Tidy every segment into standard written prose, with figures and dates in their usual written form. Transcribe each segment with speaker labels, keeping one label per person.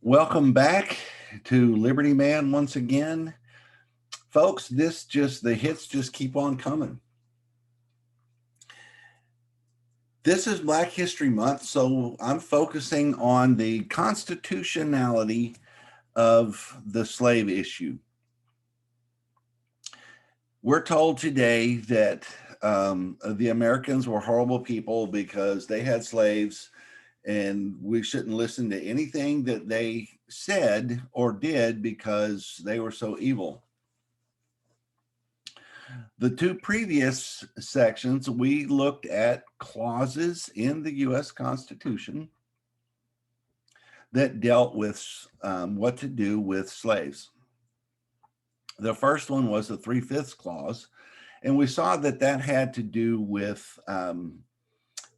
Speaker 1: Welcome back to Liberty Man once again. Folks, the hits just keep on coming. This is Black History Month, so I'm focusing on the constitutionality of the slave issue. We're told today that the Americans were horrible people because they had slaves, and we shouldn't listen to anything that they said or did because they were so evil. The two previous sections, we looked at clauses in the U.S. Constitution that dealt with what to do with slaves. The first one was the 3/5 clause, and we saw that that had to do with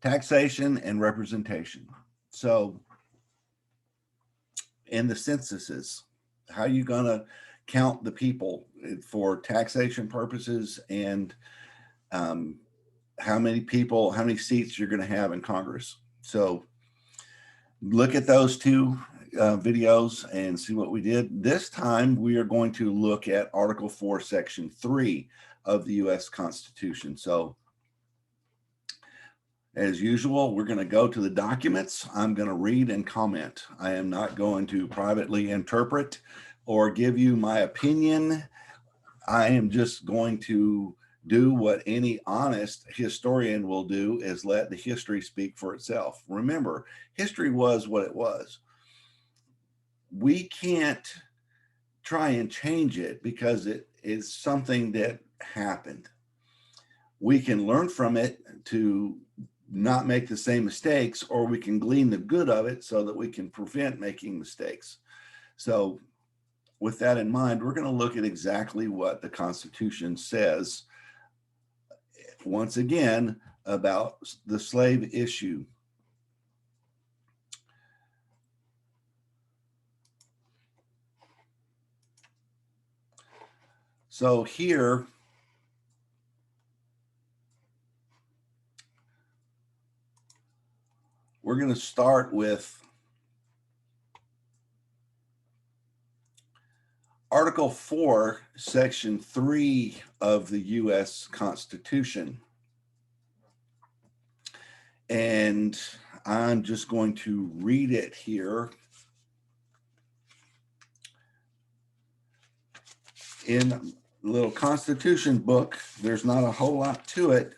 Speaker 1: taxation and representation. So in the censuses, how are you going to count the people for taxation purposes, and how many seats you're going to have in Congress. So look at those two videos and see what we did. This time we are going to look at Article 4, Section 3 of the U.S. Constitution. So as usual, we're going to go to the documents. I'm going to read and comment. I am not going to privately interpret or give you my opinion. I am just going to do what any honest historian will do, is let the history speak for itself. Remember, history was what it was. We can't try and change it because it is something that happened. We can learn from it to not make the same mistakes, or we can glean the good of it so that we can prevent making mistakes. So with that in mind, we're going to look at exactly what the Constitution says, once again, about the slave issue. So here, we're going to start with Article 4, Section 3 of the U.S. Constitution. And I'm just going to read it here. In the little Constitution book, there's not a whole lot to it,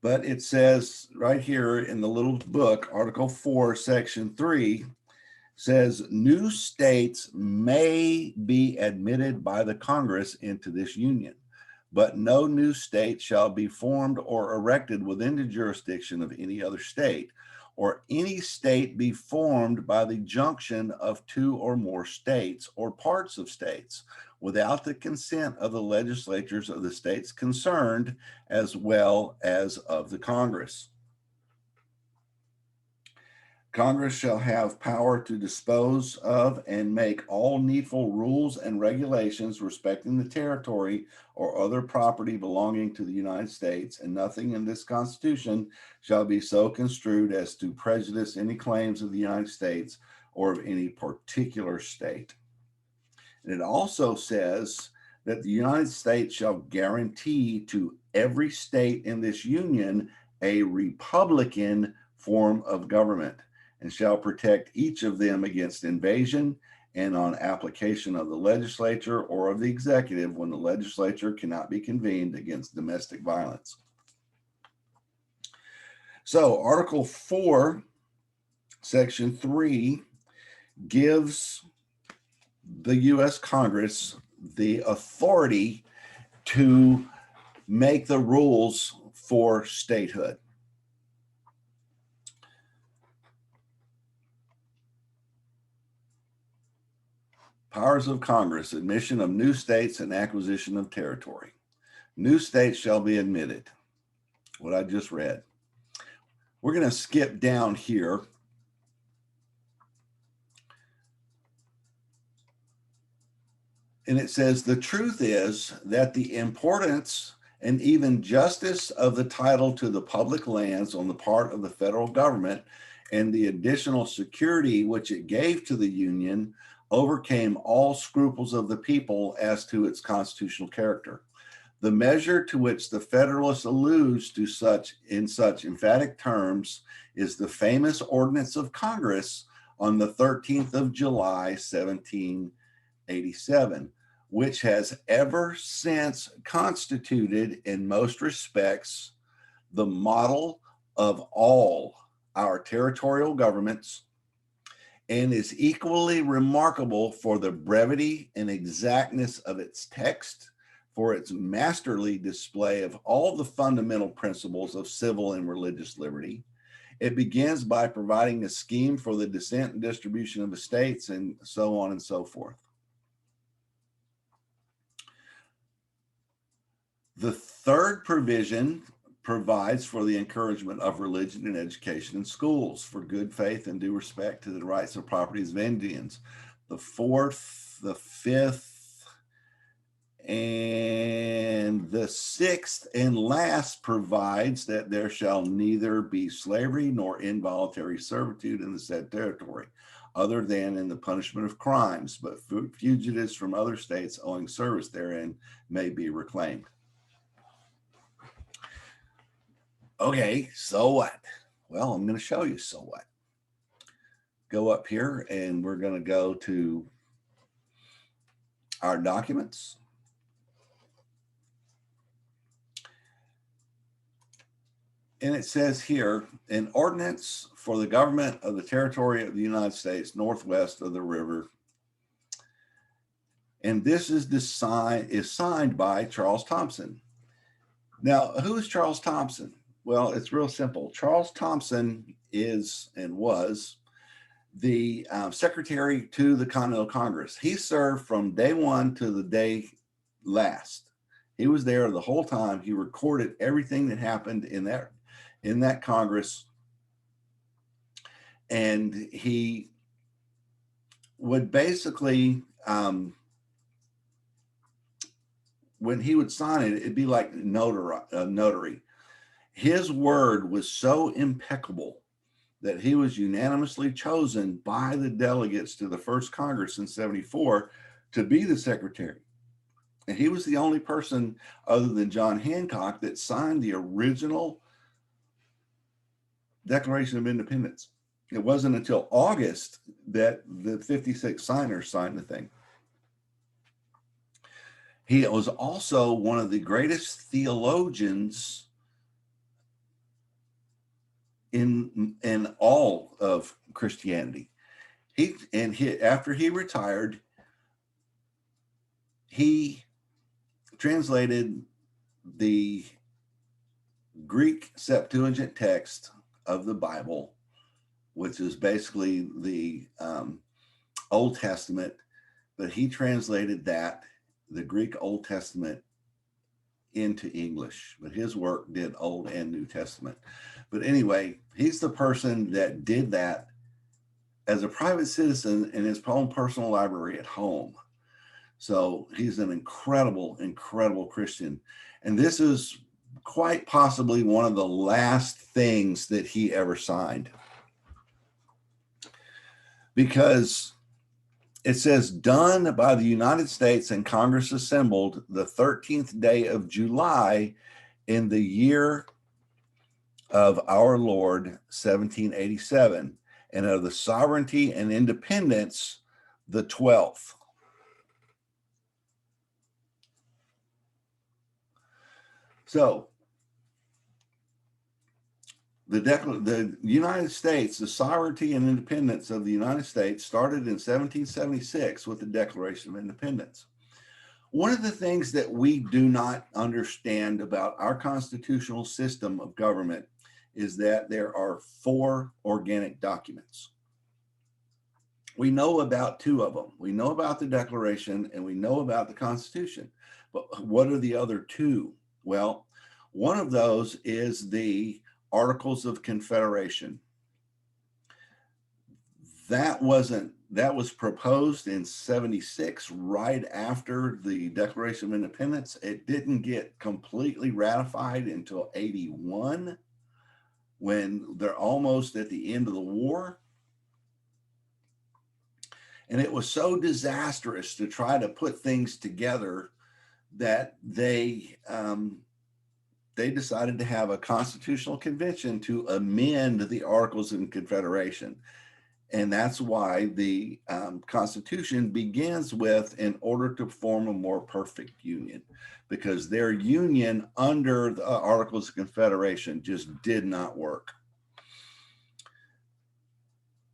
Speaker 1: but it says right here in the little book, Article 4, Section 3, says new states may be admitted by the Congress into this union, but no new state shall be formed or erected within the jurisdiction of any other state, or any state be formed by the junction of two or more states or parts of states, without the consent of the legislatures of the states concerned, as well as of the Congress. Congress shall have power to dispose of and make all needful rules and regulations respecting the territory or other property belonging to the United States, and nothing in this Constitution shall be so construed as to prejudice any claims of the United States or of any particular state. And it also says that the United States shall guarantee to every state in this union a republican form of government, and shall protect each of them against invasion and on application of the legislature or of the executive when the legislature cannot be convened against domestic violence. So Article 4, Section 3 gives the U.S. Congress the authority to make the rules for statehood. Powers of Congress: admission of new states and acquisition of territory. New states shall be admitted. What I just read. We're going to skip down here. And it says, the truth is that the importance and even justice of the title to the public lands on the part of the federal government and the additional security which it gave to the Union overcame all scruples of the people as to its constitutional character. The measure to which the Federalists alludes to in such emphatic terms is the famous Ordinance of Congress on the 13th of July, 1787, which has ever since constituted in most respects the model of all our territorial governments, and is equally remarkable for the brevity and exactness of its text, for its masterly display of all the fundamental principles of civil and religious liberty. It begins by providing a scheme for the descent and distribution of estates, and so on and so forth. The third provision provides for the encouragement of religion and education in schools, for good faith and due respect to the rights of properties of Indians. The fourth, the fifth, and the sixth and last provides that there shall neither be slavery nor involuntary servitude in the said territory, other than in the punishment of crimes, but fugitives from other states owing service therein may be reclaimed. Okay, so what? Well, I'm going to show you so what. Go up here and we're going to go to our documents. And it says here, an ordinance for the government of the territory of the United States northwest of the river. And this is signed by Charles Thompson. Now, who is Charles Thompson? Well, it's real simple. Charles Thompson is and was the secretary to the Continental Congress. He served from day one to the day last. He was there the whole time. He recorded everything that happened in that Congress. And he would basically, when he would sign it, it'd be like notary. His word was so impeccable that he was unanimously chosen by the delegates to the first Congress in 74 to be the secretary. And he was the only person other than John Hancock that signed the original Declaration of Independence. It wasn't until August that the 56 signers signed the thing. He was also one of the greatest theologians in all of Christianity. After he retired, he translated the Greek Septuagint text of the Bible, which is basically the Old Testament, but he translated the Greek Old Testament into English, but his work did Old and New Testament. But anyway, he's the person that did that as a private citizen in his own personal library at home. So he's an incredible, incredible Christian. And this is quite possibly one of the last things that he ever signed. Because it says, done by the United States and Congress assembled the 13th day of July in the year of our Lord, 1787, and of the sovereignty and independence, the 12th. So the United States, the sovereignty and independence of the United States started in 1776 with the Declaration of Independence. One of the things that we do not understand about our constitutional system of government is that there are 4 organic documents. We know about 2 of them. We know about the Declaration and we know about the Constitution. But what are the other 2? Well, one of those is the Articles of Confederation. That was proposed in 76, right after the Declaration of Independence. It didn't get completely ratified until 81. when they're almost at the end of the war. And it was so disastrous to try to put things together that they decided to have a constitutional convention to amend the Articles of Confederation. And that's why the Constitution begins with, in order to form a more perfect union, because their union under the Articles of Confederation just did not work.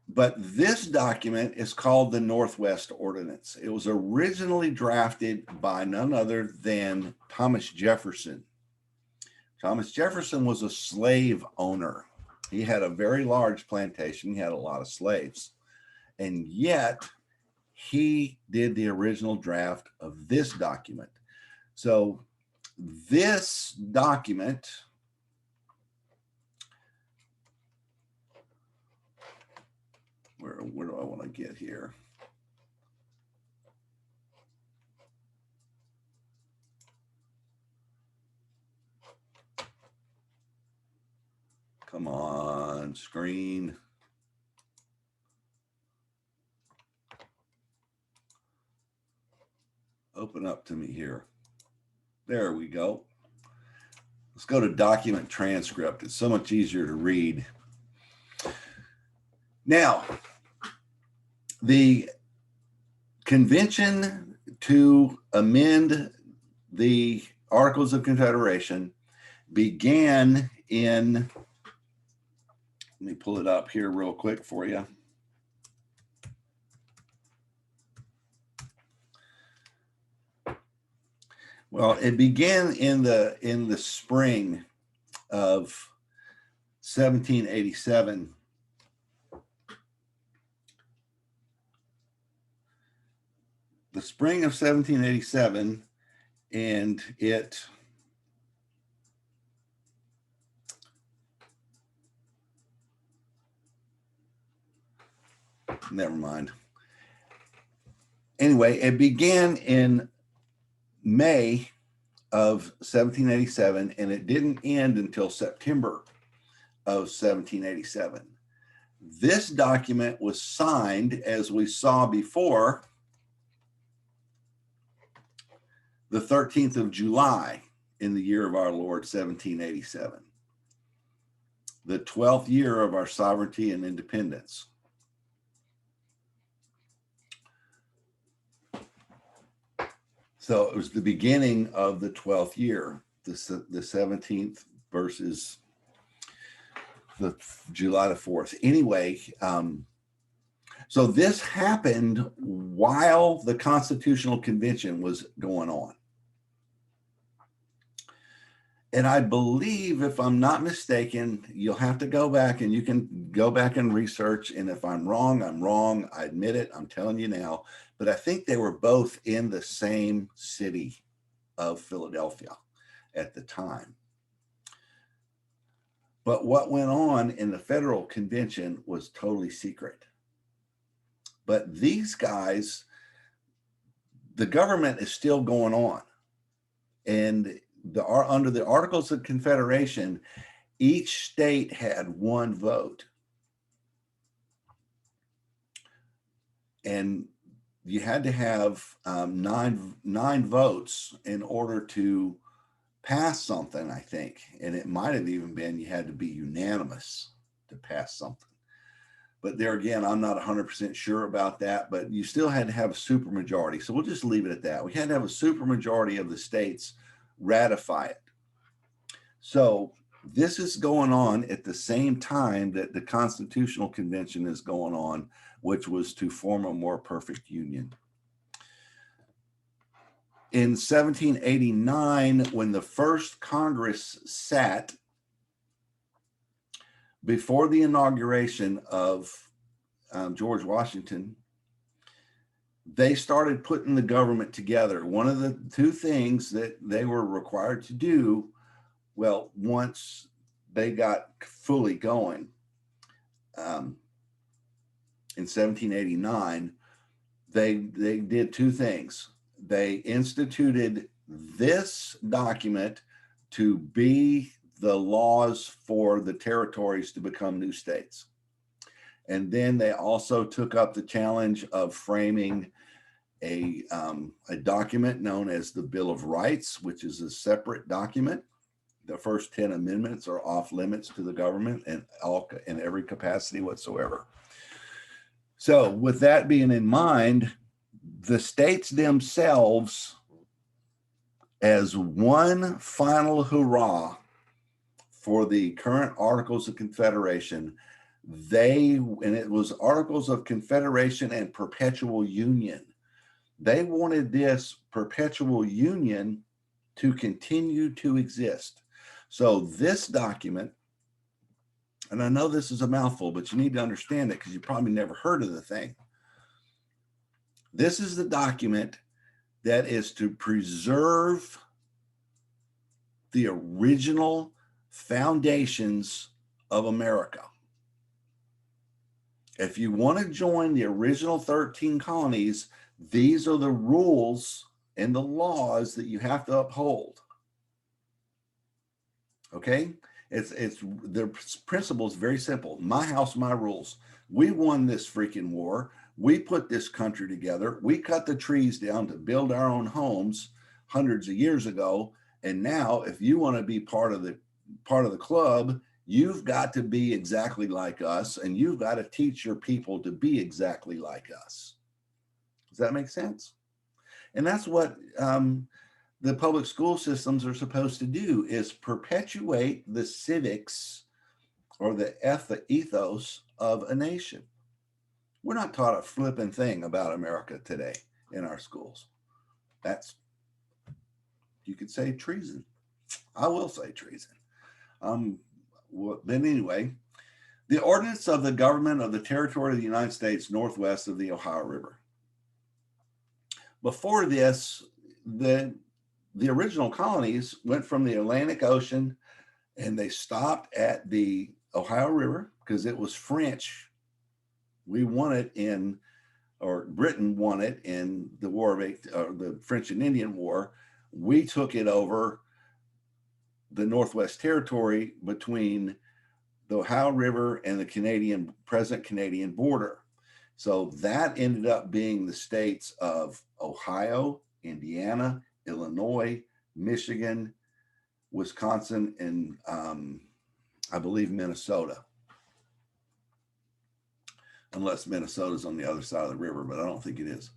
Speaker 1: But this document is called the Northwest Ordinance. It was originally drafted by none other than Thomas Jefferson. Thomas Jefferson was a slave owner. He had a very large plantation. He had a lot of slaves. And yet he did the original draft of this document. So this document where do I want to get here? Come on, screen. Open up to me here. There we go. Let's go to document transcript. It's so much easier to read. Now, the convention to amend the Articles of Confederation began in, let me pull it up here real quick for you. Well, it began in the spring of 1787. The spring of 1787, and it never mind. Anyway, it began in May of 1787, and it didn't end until September of 1787. This document was signed, as we saw before, the 13th of July in the year of our Lord, 1787, the 12th year of our sovereignty and independence. So it was the beginning of the 12th year, the 17th versus the July the 4th. Anyway, so this happened while the Constitutional Convention was going on. And I believe, if I'm not mistaken, you'll have to go back and you can go back and research. And if I'm wrong, I'm wrong. I admit it. I'm telling you now. But I think they were both in the same city of Philadelphia at the time. But what went on in the federal convention was totally secret. But these guys, the government is still going on. And under the Articles of Confederation, each state had one vote. And you had to have nine votes in order to pass something, I think. And it might have even been you had to be unanimous to pass something. But there again, I'm not 100% sure about that, but you still had to have a supermajority. So we'll just leave it at that. We had to have a supermajority of the states ratify it. So this is going on at the same time that the Constitutional Convention is going on, which was to form a more perfect union. In 1789, when the first Congress sat before the inauguration of George Washington, they started putting the government together. One of the two things that they were required to do, well, once they got fully going in 1789, they did two things. They instituted this document to be the laws for the territories to become new states. And then they also took up the challenge of framing a document known as the Bill of Rights, which is a separate document. The first 10 amendments are off limits to the government in every capacity whatsoever. So with that being in mind, the states themselves, as one final hurrah for the current Articles of Confederation, and it was Articles of Confederation and Perpetual Union. They wanted this perpetual union to continue to exist. So this document, and I know this is a mouthful, but you need to understand it because you probably never heard of the thing. This is the document that is to preserve the original foundations of America. If you want to join the original 13 colonies, these are the rules and the laws that you have to uphold. Okay? It's the principle is very simple. My house, my rules. We won this freaking war. We put this country together. We cut the trees down to build our own homes hundreds of years ago. And now, if you want to be part of the club, you've got to be exactly like us, and you've got to teach your people to be exactly like us. Does that make sense? And that's what the public school systems are supposed to do, is perpetuate the civics or the ethos of a nation. We're not taught a flipping thing about America today in our schools. That's, you could say, treason. I will say treason. But anyway, the ordinance of the government of the territory of the United States northwest of the Ohio River. Before this, the original colonies went from the Atlantic Ocean and they stopped at the Ohio River because it was French. We won it Britain won it in the the French and Indian War. We took it over the Northwest Territory between the Ohio River and the present Canadian border. So that ended up being the states of Ohio, Indiana, Illinois, Michigan, Wisconsin, and I believe Minnesota. Unless Minnesota's on the other side of the river, but I don't think it is.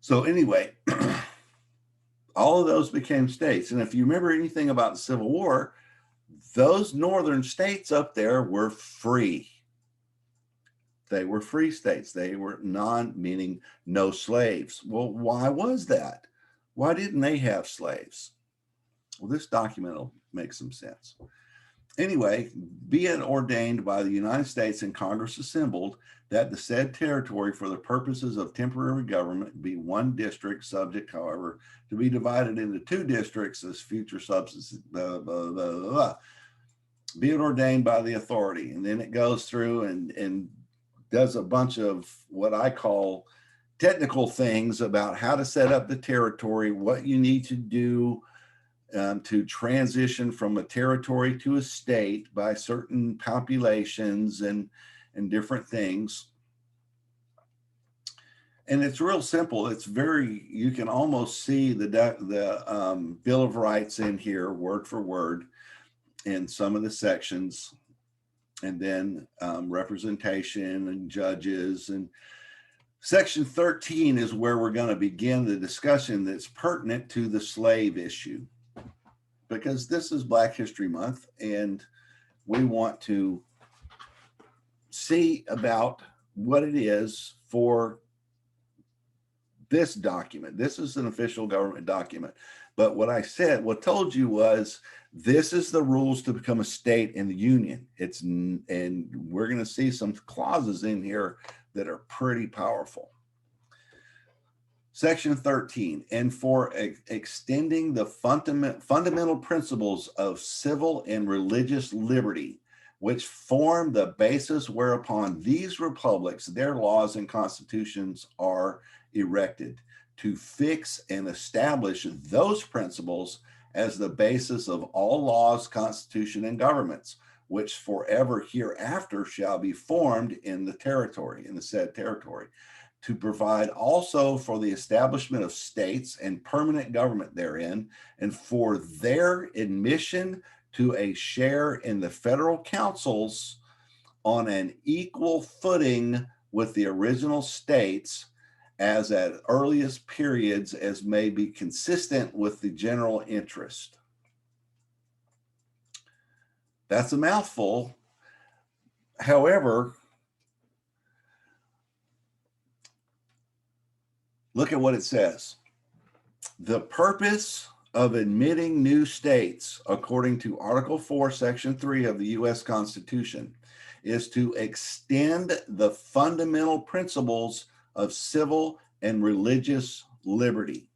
Speaker 1: So anyway, all of those became states. And if you remember anything about the Civil War, those northern states up there were free. They were free states. They were meaning no slaves. Well, why was that? Why didn't they have slaves? Well, this document will make some sense. Anyway, be it ordained by the United States and Congress assembled that the said territory for the purposes of temporary government be one district, subject, however, to be divided into two districts as future substances, blah, blah, blah, blah, blah. Be it ordained by the authority. And then it goes through and does a bunch of what I call technical things about how to set up the territory, what you need to do to transition from a territory to a state by certain populations and different things. And it's real simple. It's you can almost see the Bill of Rights in here, word for word, in some of the sections, and then representation and judges. And Section 13 is where we're going to begin the discussion that's pertinent to the slave issue, because this is Black History Month, and we want to see about what it is for this document. This is an official government document. But what told you was, this is the rules to become a state in the Union. And we're going to see some clauses in here that are pretty powerful. Section 13, and for extending the fundamental principles of civil and religious liberty, which form the basis whereupon these republics, their laws and constitutions are erected, to fix and establish those principles as the basis of all laws, constitution, and governments, which forever hereafter shall be formed in the territory, in the said territory, to provide also for the establishment of states and permanent government therein, and for their admission to a share in the federal councils on an equal footing with the original states, as at earliest periods as may be consistent with the general interest. That's a mouthful. However, look at what it says. The purpose of admitting new states, according to Article 4, Section 3 of the U.S. Constitution, is to extend the fundamental principles of civil and religious liberty,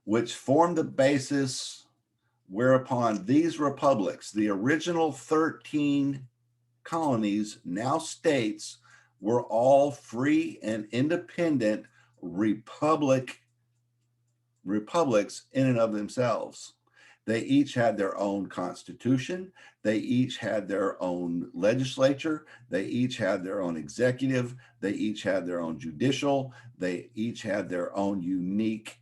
Speaker 1: which form the basis whereupon these republics, the original 13 colonies, now states, were all free and independent republics in and of themselves. They each had their own constitution. They each had their own legislature. They each had their own executive. They each had their own judicial. They each had their own unique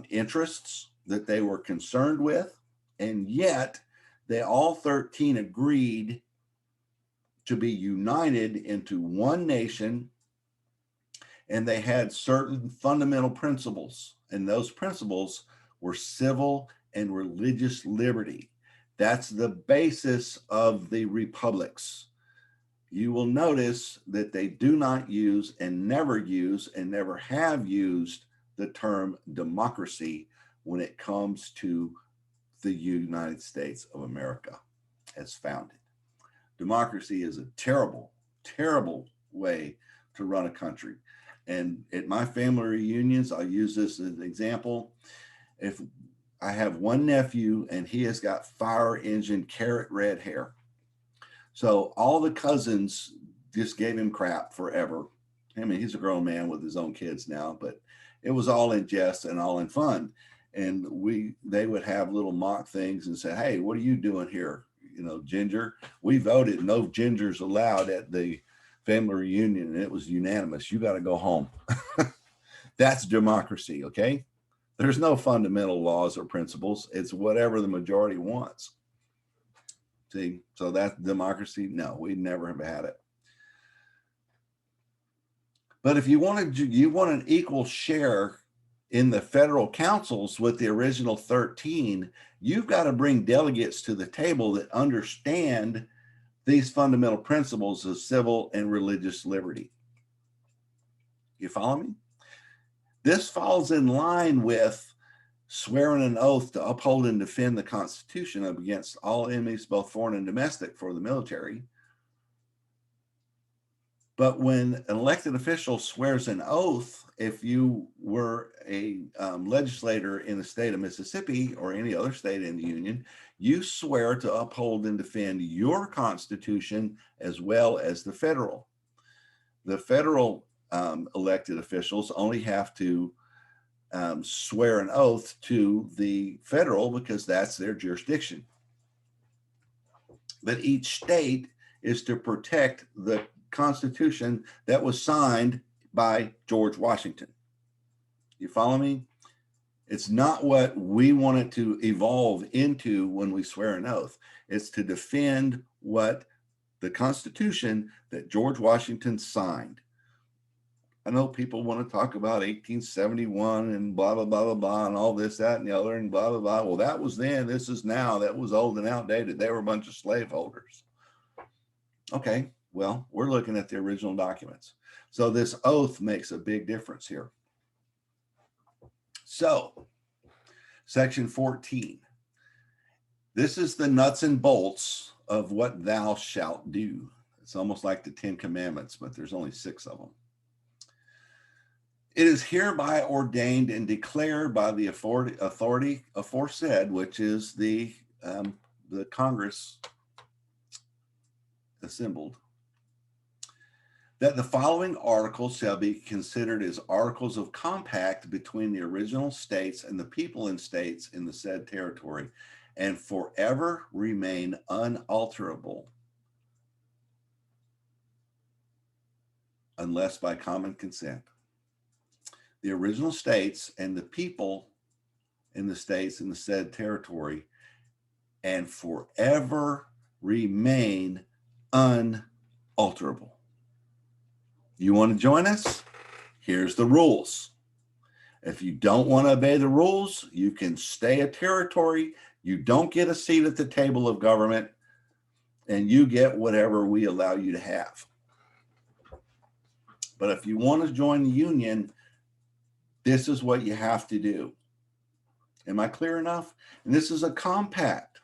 Speaker 1: interests that they were concerned with. And yet they all 13 agreed to be united into one nation, and they had certain fundamental principles, and those principles were civil and religious liberty. That's the basis of the republics. You will notice that they do not use and never have used the term democracy when it comes to the United States of America as founded. Democracy is a terrible, terrible way to run a country. And at my family reunions, I'll use this as an example. If I have one nephew and he has got fire engine carrot red hair. So all the cousins just gave him crap forever. I mean, he's a grown man with his own kids now, but it was all in jest and all in fun. And they would have little mock things and say, hey, what are you doing here? You know, ginger. We voted no gingers allowed at the family reunion, and it was unanimous. You got to go home. That's democracy, okay? There's no fundamental laws or principles. It's whatever the majority wants. See, so that's democracy. No, we never have had it. But if you want an equal share in the federal councils with the original 13, you've got to bring delegates to the table that understand these fundamental principles of civil and religious liberty. You follow me? This falls in line with swearing an oath to uphold and defend the Constitution against all enemies, both foreign and domestic, for the military. But when an elected official swears an oath, if you were a legislator in the state of Mississippi or any other state in the union, you swear to uphold and defend your Constitution as well as the federal. The federal elected officials only have to swear an oath to the federal because that's their jurisdiction. But each state is to protect the Constitution that was signed by George Washington. You follow me? It's not what we want it to evolve into when we swear an oath. It's to defend what the Constitution that George Washington signed. I know people want to talk about 1871 and blah, blah, blah, blah, blah, and all this, that, and the other, and blah, blah, blah. Well, that was then, this is now. That was old and outdated. They were a bunch of slaveholders. Okay, well, we're looking at the original documents. So this oath makes a big difference here. So, section 14. This is the nuts and bolts of what thou shalt do. It's almost like the 10 Commandments, but there's only 6 of them. It is hereby ordained and declared by the authority aforesaid, which is the Congress assembled, that the following articles shall be considered as articles of compact between the original states and the people and states in the said territory, and forever remain unalterable unless by common consent. The original states and the people in the states in the said territory, and forever remain unalterable. You want to join us? Here's the rules. If you don't want to obey the rules, you can stay a territory. You don't get a seat at the table of government, and you get whatever we allow you to have. But if you want to join the Union, this is what you have to do. Am I clear enough? And this is a compact.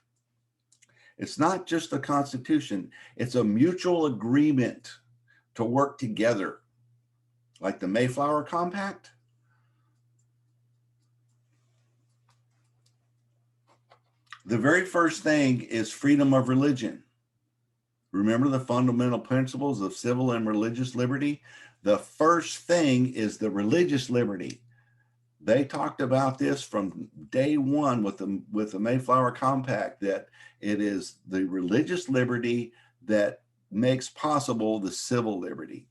Speaker 1: It's not just a constitution. It's a mutual agreement to work together, like the Mayflower Compact. The very first thing is freedom of religion. Remember the fundamental principles of civil and religious liberty? The first thing is the religious liberty. They talked about this from day one with the Mayflower Compact, that it is the religious liberty that makes possible the civil liberty.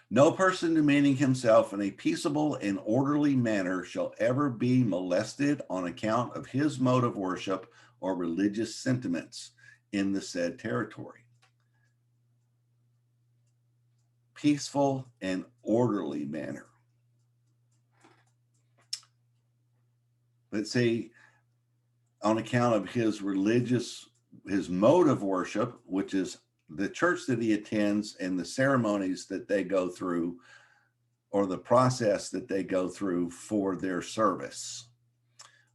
Speaker 1: No person demeaning himself in a peaceable and orderly manner shall ever be molested on account of his mode of worship or religious sentiments in the said territory. Peaceful and orderly manner. Let's say on account of his mode of worship, which is the church that he attends and the ceremonies that they go through, or the process that they go through for their service,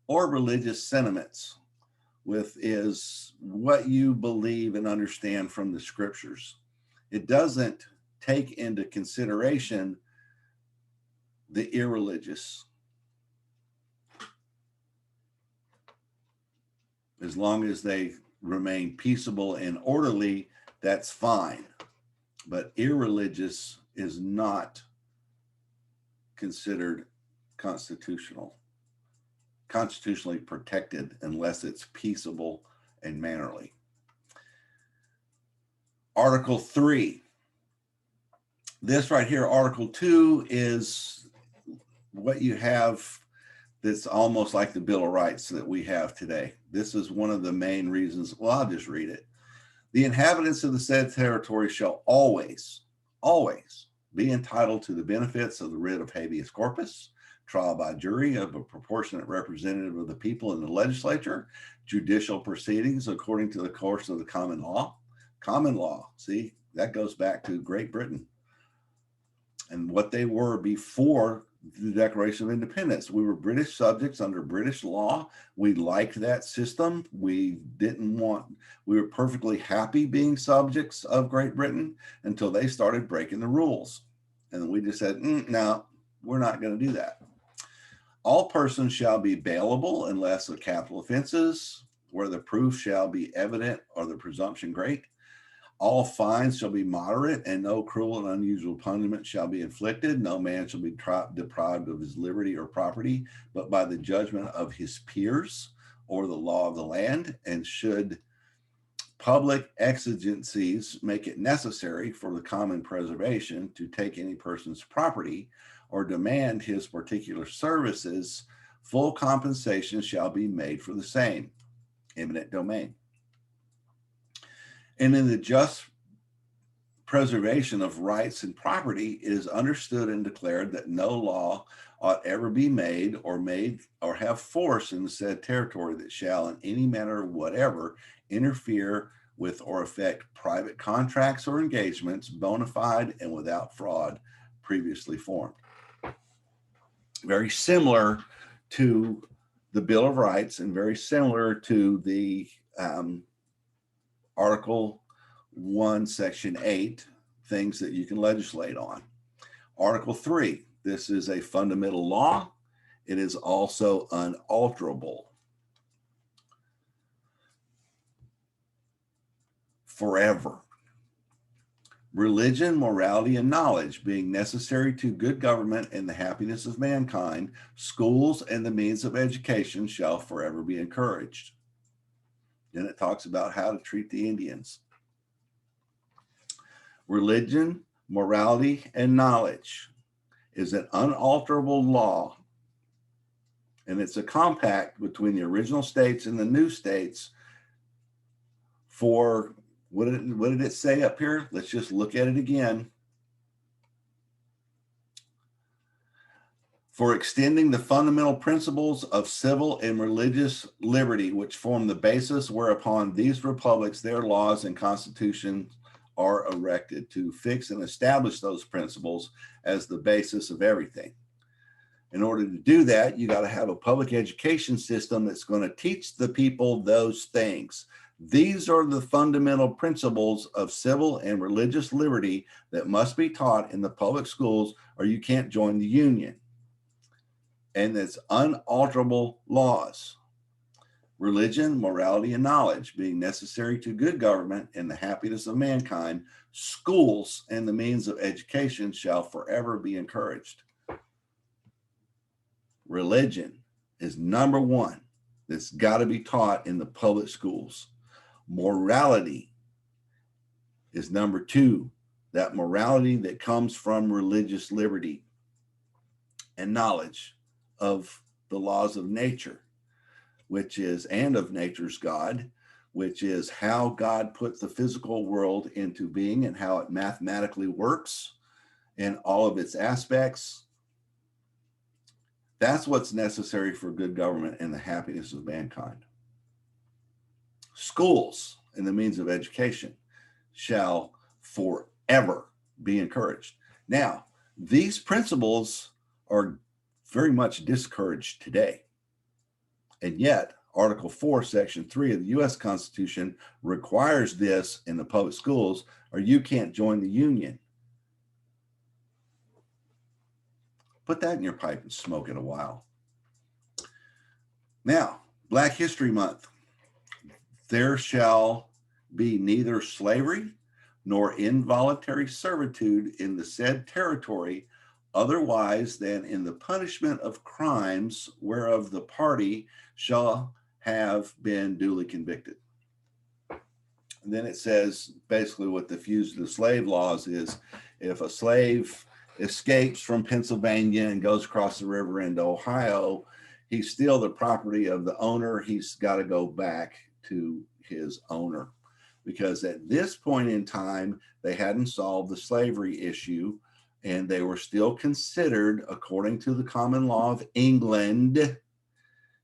Speaker 1: or religious sentiments, with is what you believe and understand from the scriptures. It doesn't take into consideration the irreligious. As long as they remain peaceable and orderly, that's fine. But irreligious is not considered constitutionally protected unless it's peaceable and mannerly. Article 3. This right here, Article 2, is what you have that's almost like the Bill of Rights that we have today. This is one of the main reasons. Well, I'll just read it. The inhabitants of the said territory shall always be entitled to the benefits of the writ of habeas corpus, trial by jury of a proportionate representative of the people in the legislature, judicial proceedings according to the course of the common law. Common law, see, that goes back to Great Britain and what they were before the Declaration of Independence. We were British subjects under British law. We liked that system. We were perfectly happy being subjects of Great Britain until they started breaking the rules. And we just said, no, we're not going to do that. All persons shall be bailable unless of capital offenses, where the proof shall be evident or the presumption great. All fines shall be moderate, and no cruel and unusual punishment shall be inflicted. No man shall be deprived of his liberty or property, but by the judgment of his peers or the law of the land. And should public exigencies make it necessary for the common preservation to take any person's property or demand his particular services, full compensation shall be made for the same. Eminent domain. And in the just preservation of rights and property, it is understood and declared that no law ought ever be made or have force in the said territory that shall in any manner whatever interfere with or affect private contracts or engagements, bona fide and without fraud, previously formed. Very similar to the Bill of Rights and very similar to the Article 1, Section 8, things that you can legislate on. Article 3, this is a fundamental law. It is also unalterable. Forever. Religion, morality, and knowledge being necessary to good government and the happiness of mankind, schools and the means of education shall forever be encouraged. Then it talks about how to treat the Indians. Religion, morality, and knowledge is an unalterable law, and it's a compact between the original states and the new states for, what did it say up here? Let's just look at it again. For extending the fundamental principles of civil and religious liberty, which form the basis whereupon these republics, their laws and constitutions are erected, to fix and establish those principles as the basis of everything. In order to do that, you got to have a public education system that's going to teach the people those things. These are the fundamental principles of civil and religious liberty that must be taught in the public schools, or you can't join the union. And it's unalterable laws. Religion, morality, and knowledge being necessary to good government and the happiness of mankind, schools and the means of education shall forever be encouraged. Religion is number one that's got to be taught in the public schools. Morality is number two, that morality that comes from religious liberty, and knowledge of the laws of nature, which is, and of nature's God, which is how God put the physical world into being and how it mathematically works in all of its aspects. That's what's necessary for good government and the happiness of mankind. Schools and the means of education shall forever be encouraged. Now, these principles are very much discouraged today. And yet, Article 4, Section 3 of the U.S. Constitution requires this in the public schools, or you can't join the union. Put that in your pipe and smoke it a while. Now, Black History Month. There shall be neither slavery nor involuntary servitude in the said territory, otherwise than in the punishment of crimes whereof the party shall have been duly convicted. And then it says basically what the fugitive slave laws is: if a slave escapes from Pennsylvania and goes across the river into Ohio, he's still the property of the owner. He's got to go back to his owner, because at this point in time, they hadn't solved the slavery issue, and they were still considered, according to the common law of England,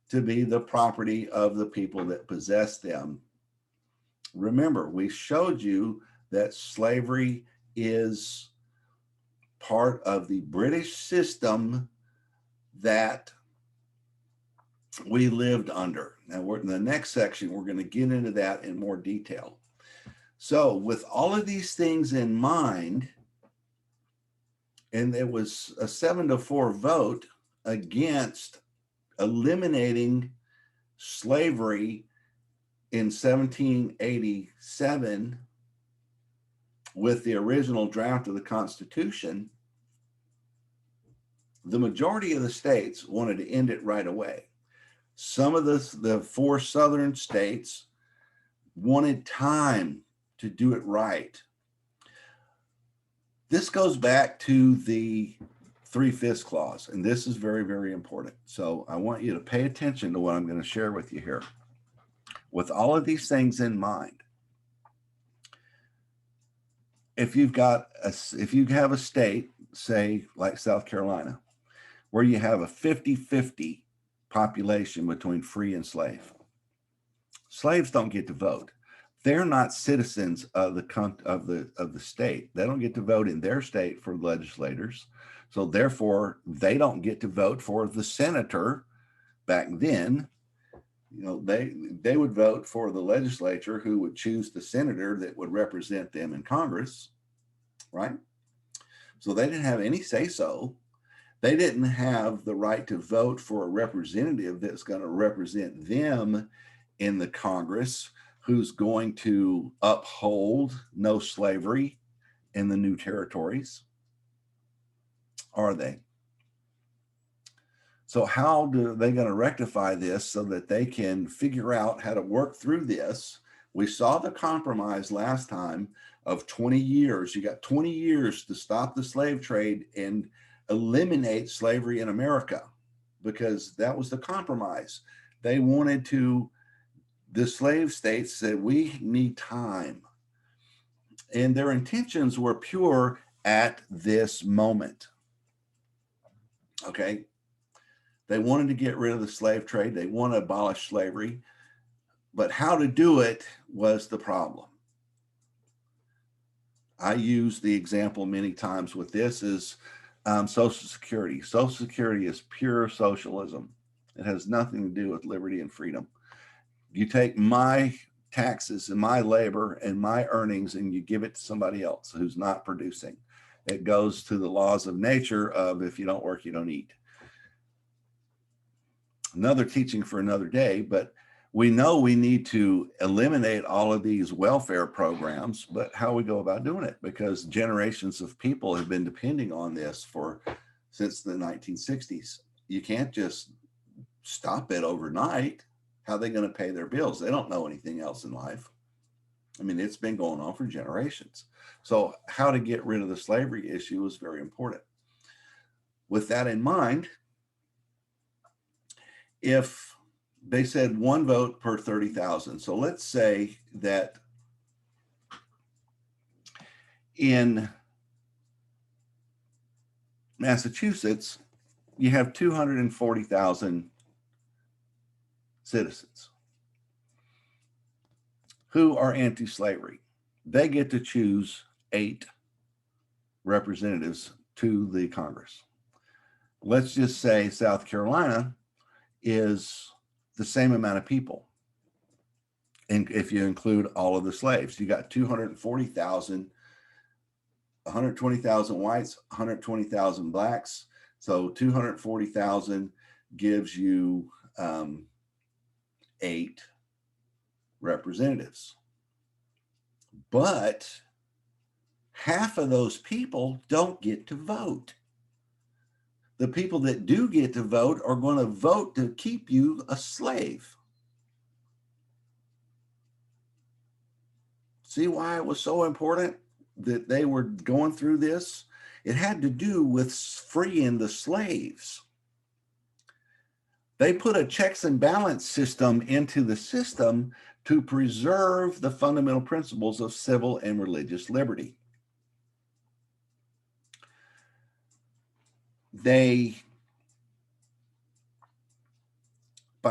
Speaker 1: to be the property of the people that possessed them. Remember, we showed you that slavery is part of the British system that we lived under. Now, we're in the next section, we're going to get into that in more detail. So with all of these things in mind, and there was a 7-4 vote against eliminating slavery in 1787 with the original draft of the Constitution, the majority of the states wanted to end it right away. Some of the 4 southern states wanted time to do it right. This goes back to the 3/5 clause, and this is very, very important. So I want you to pay attention to what I'm going to share with you here. With all of these things in mind, if you have a state, say like South Carolina, where you have a 50-50 population between free and slave, slaves don't get to vote. They're not citizens of the state. They don't get to vote in their state for legislators. So therefore, they don't get to vote for the senator. Back then, they would vote for the legislature, who would choose the senator that would represent them in Congress, right? So they didn't have any say-so. They didn't have the right to vote for a representative that's going to represent them in the Congress, who's going to uphold no slavery in the new territories? Are they? So how do they going to rectify this so that they can figure out how to work through this? We saw the compromise last time of 20 years. You got 20 years to stop the slave trade and eliminate slavery in America, because that was the compromise. They wanted to, the slave states said, we need time. And their intentions were pure at this moment. Okay. They wanted to get rid of the slave trade. They want to abolish slavery, but how to do it was the problem. I use the example many times with this is Social Security. Social Security is pure socialism. It has nothing to do with liberty and freedom. You take my taxes and my labor and my earnings and you give it to somebody else who's not producing. It goes to the laws of nature of if you don't work, you don't eat. Another teaching for another day, but we know we need to eliminate all of these welfare programs, but how we go about doing it, because generations of people have been depending on this since the 1960s. You can't just stop it overnight. How are they going to pay their bills? They don't know anything else in life. I mean, it's been going on for generations. So how to get rid of the slavery issue is very important. With that in mind, if they said one vote per 30,000, so let's say that in Massachusetts, you have 240,000 citizens who are anti-slavery. They get to choose 8 representatives to the Congress. Let's just say South Carolina is the same amount of people. And if you include all of the slaves, you got 240,000, 120,000 whites, 120,000 blacks. So 240,000 gives you 8 representatives. But half of those people don't get to vote. The people that do get to vote are going to vote to keep you a slave. See why it was so important that they were going through this? It had to do with freeing the slaves. They put a checks and balance system into the system to preserve the fundamental principles of civil and religious liberty. By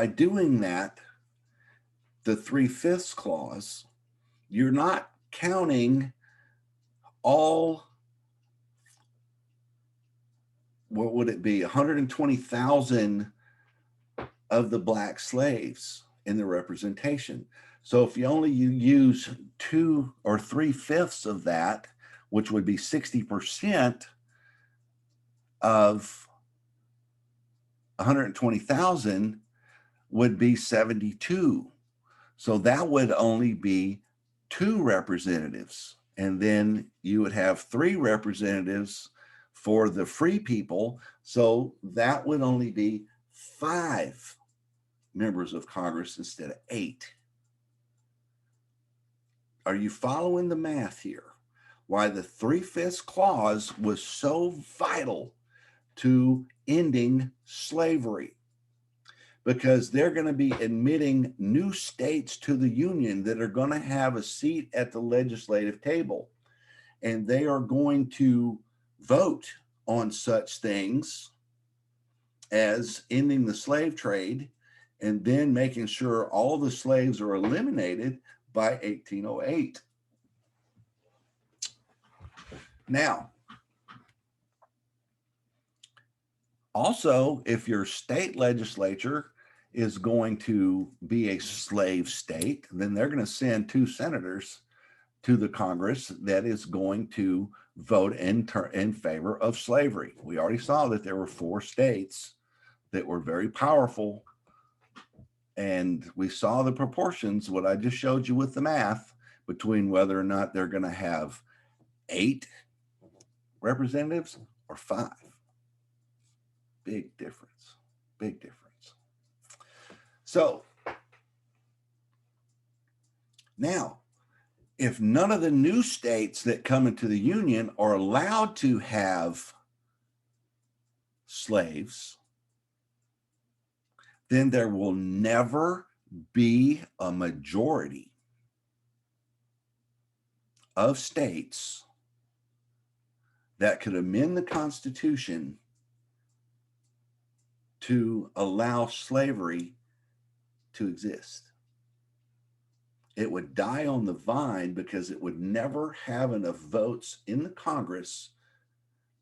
Speaker 1: doing that, the 3/5 clause, you're not counting all, what would it be, 120,000 of the black slaves in the representation. So if you only use 2 or 3/5 of that, which would be 60% of 120,000 would be 72. So that would only be 2 representatives. And then you would have 3 representatives for the free people. So that would only be 5 members of Congress instead of 8. Are you following the math here? Why the 3/5 clause was so vital to ending slavery? Because they're going to be admitting new states to the Union that are going to have a seat at the legislative table. And they are going to vote on such things as ending the slave trade and then making sure all the slaves are eliminated by 1808. Now, also, if your state legislature is going to be a slave state, then they're going to send 2 senators to the Congress that is going to vote in favor of slavery. We already saw that there were 4 states that were very powerful, and we saw the proportions, what I just showed you with the math, between whether or not they're going to have 8 representatives or 5. Big difference. Big difference. So now, if none of the new states that come into the Union are allowed to have slaves, then there will never be a majority of states that could amend the Constitution to allow slavery to exist. It would die on the vine because it would never have enough votes in the Congress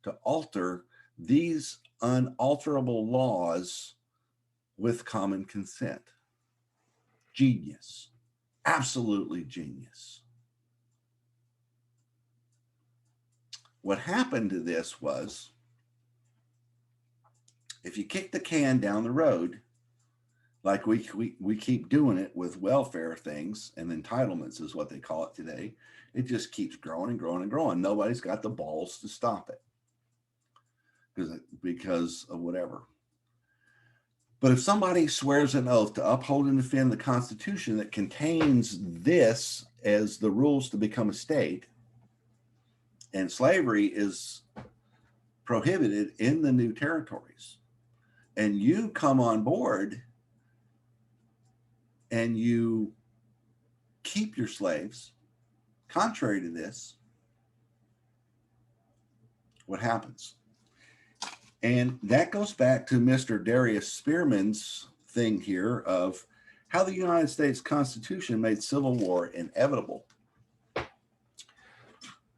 Speaker 1: to alter these unalterable laws with common consent. Genius. Absolutely genius. What happened to this was, if you kick the can down the road, like we keep doing it with welfare things and entitlements is what they call it today, it just keeps growing and growing and growing. Nobody's got the balls to stop it because of whatever. But if somebody swears an oath to uphold and defend the Constitution that contains this as the rules to become a state, and slavery is prohibited in the new territories, and you come on board and you keep your slaves, contrary to this, what happens? And that goes back to Mr. Darius Spearman's thing here of how the United States Constitution made civil war inevitable.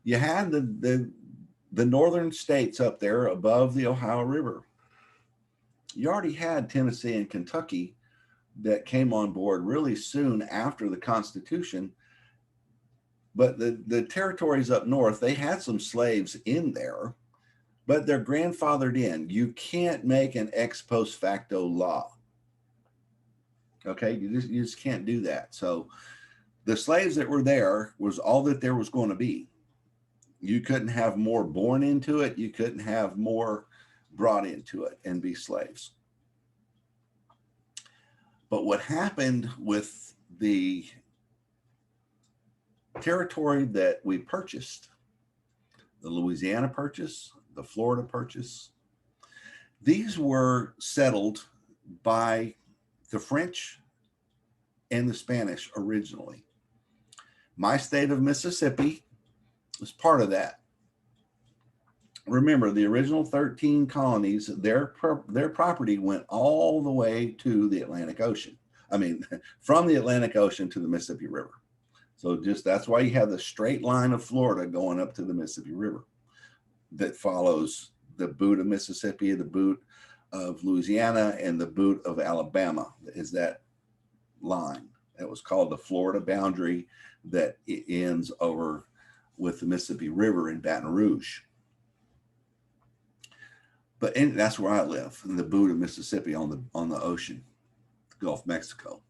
Speaker 1: You had the northern states up there above the Ohio River. You already had Tennessee and Kentucky that came on board really soon after the Constitution. But the territories up north, they had some slaves in there, but they're grandfathered in. You can't make an ex post facto law. Okay, you just can't do that. So the slaves that were there was all that there was going to be. You couldn't have more born into it. You couldn't have more brought into it and be slaves. But what happened with the territory that we purchased, the Louisiana Purchase, the Florida Purchase, these were settled by the French and the Spanish originally. My state of Mississippi was part of that. Remember, the original 13 colonies, their property went all the way to the Atlantic Ocean. I mean, from the Atlantic Ocean to the Mississippi River. So that's why you have the straight line of Florida going up to the Mississippi River that follows the boot of Mississippi, the boot of Louisiana, and the boot of Alabama is that line. It was called the Florida boundary that it ends over with the Mississippi River in Baton Rouge. But that's where I live, in the boot of Mississippi on the ocean, the Gulf of Mexico.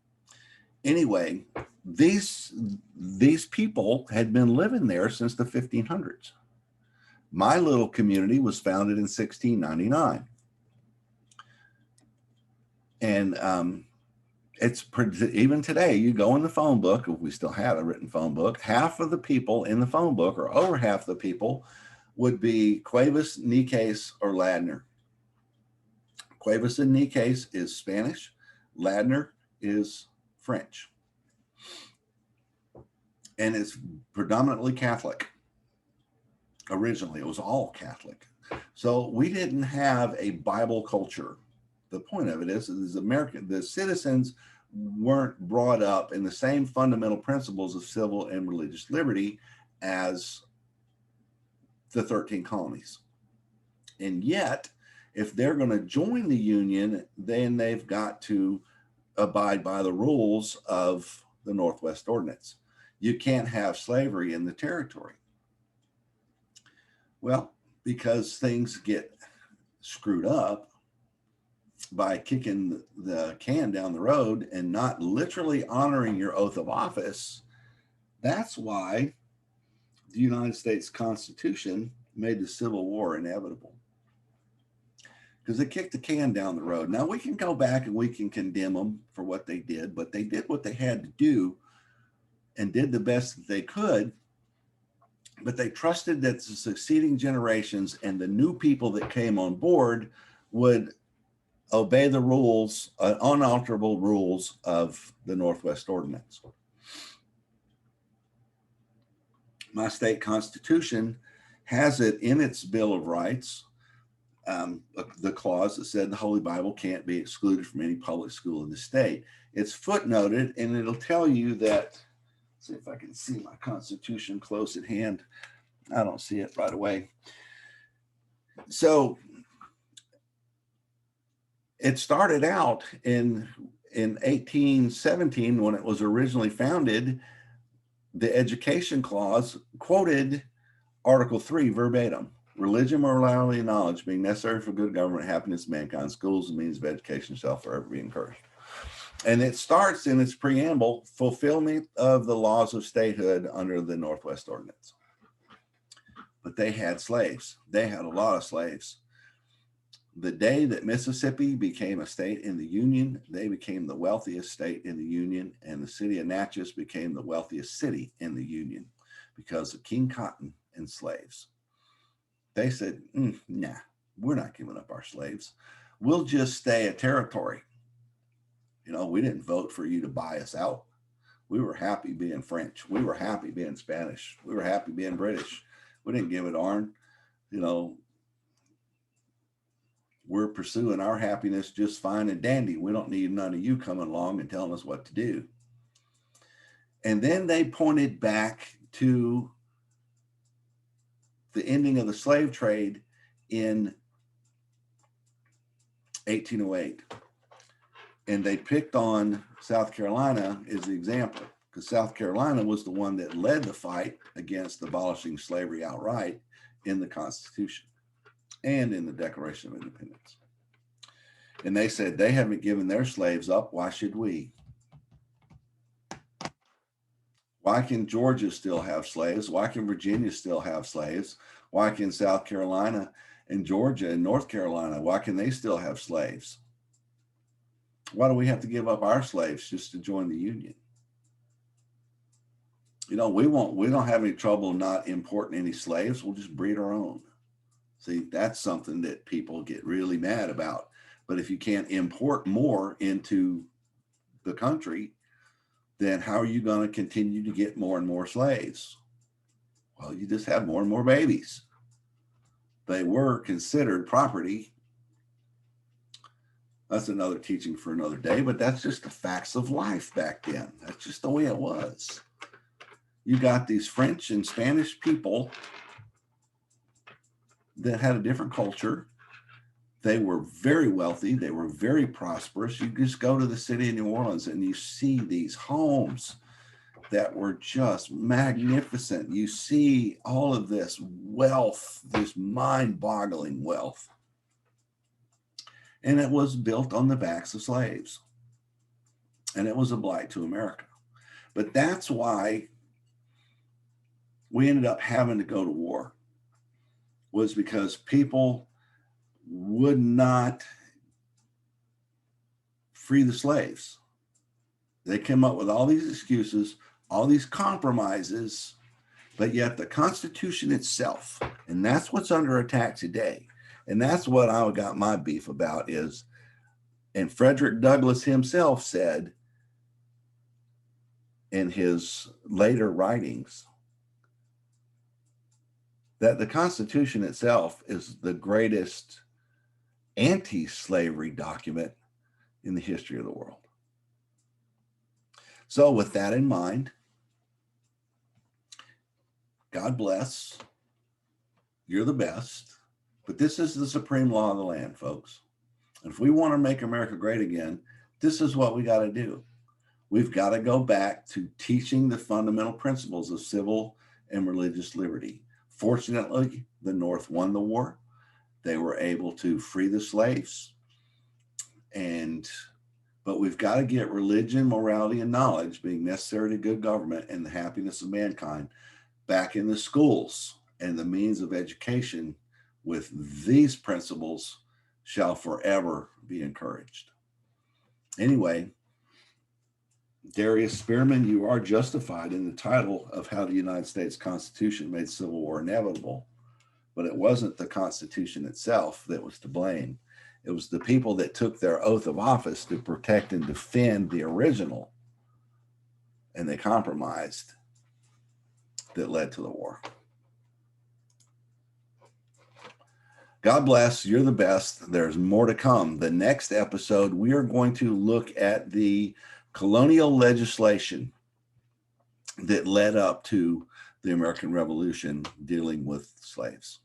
Speaker 1: Anyway, these people had been living there since the 1500s. My little community was founded in 1699. And it's even today, you go in the phone book, if we still had a written phone book, half of the people in the phone book, or over half the people, would be Cuevas, Niques, or Ladner. Cuevas and Niques is Spanish. Ladner is French. And it's predominantly Catholic. Originally, it was all Catholic. So we didn't have a Bible culture. The point of it is the citizens weren't brought up in the same fundamental principles of civil and religious liberty as the 13 colonies. And yet, if they're going to join the Union, then they've got to abide by the rules of the Northwest Ordinance. You can't have slavery in the territory. Well, because things get screwed up by kicking the can down the road and not literally honoring your oath of office, that's why the United States Constitution made the Civil War inevitable because they kicked the can down the road. Now we can go back and we can condemn them for what they did, but they did what they had to do and did the best that they could. But they trusted that the succeeding generations and the new people that came on board would obey the rules, unalterable rules of the Northwest Ordinance. My state constitution has it in its Bill of Rights, the clause that said the Holy Bible can't be excluded from any public school in the state. It's footnoted, and it'll tell you that, see if I can see my constitution close at hand. I don't see it right away. So it started out in 1817 when it was originally founded. The education clause quoted Article 3 verbatim. Religion, morality, and knowledge being necessary for good government, happiness of mankind, schools and means of education shall forever be encouraged. And it starts in its preamble, fulfillment of the laws of statehood under the Northwest Ordinance. But they had slaves. They had a lot of slaves. The day that Mississippi became a state in the Union, they became the wealthiest state in the Union, and the city of Natchez became the wealthiest city in the Union because of King Cotton and slaves. They said, nah, we're not giving up our slaves. We'll just stay a territory. You know, we didn't vote for you to buy us out. We were happy being French. We were happy being Spanish. We were happy being British. We didn't give a darn. You know, we're pursuing our happiness just fine and dandy. We don't need none of you coming along and telling us what to do. And then they pointed back to the ending of the slave trade in 1808. And they picked on South Carolina as the example, because South Carolina was the one that led the fight against abolishing slavery outright in the Constitution and in the Declaration of Independence. And they said they haven't given their slaves up. Why should we? Why can Georgia still have slaves? Why can Virginia still have slaves? Why can South Carolina and Georgia and North Carolina, why can they still have slaves? Why do we have to give up our slaves just to join the Union? You know, we don't have any trouble not importing any slaves. We'll just breed our own. See, that's something that people get really mad about. But if you can't import more into the country, then how are you going to continue to get more and more slaves? Well, you just have more and more babies. They were considered property. That's another teaching for another day, but that's just the facts of life back then. That's just the way it was. You got these French and Spanish people that had a different culture. They were very wealthy. They were very prosperous. You just go to the city of New Orleans and you see these homes that were just magnificent. You see all of this wealth, this mind-boggling wealth. And it was built on the backs of slaves. And it was a blight to America. But that's why we ended up having to go to war, was because people would not free the slaves. They came up with all these excuses, all these compromises, but yet the Constitution itself, and that's what's under attack today. And that's what I got my beef about is, and Frederick Douglass himself said in his later writings, that the Constitution itself is the greatest anti-slavery document in the history of the world. So with that in mind, God bless. You're the best. But this is the supreme law of the land, folks. And if we want to make America great again, this is what we got to do. We've got to go back to teaching the fundamental principles of civil and religious liberty. Fortunately, the North won the war. They were able to free the slaves. But we've got to get religion, morality, and knowledge being necessary to good government and the happiness of mankind back in the schools and the means of education with these principles shall forever be encouraged. Anyway, Darius Spearman, you are justified in the title of how the United States Constitution made civil war inevitable, but it wasn't the Constitution itself that was to blame. It was the people that took their oath of office to protect and defend the original, and they compromised, that led to the war. God bless. You're the best. There's more to come. The next episode, we are going to look at the colonial legislation that led up to the American Revolution dealing with slaves.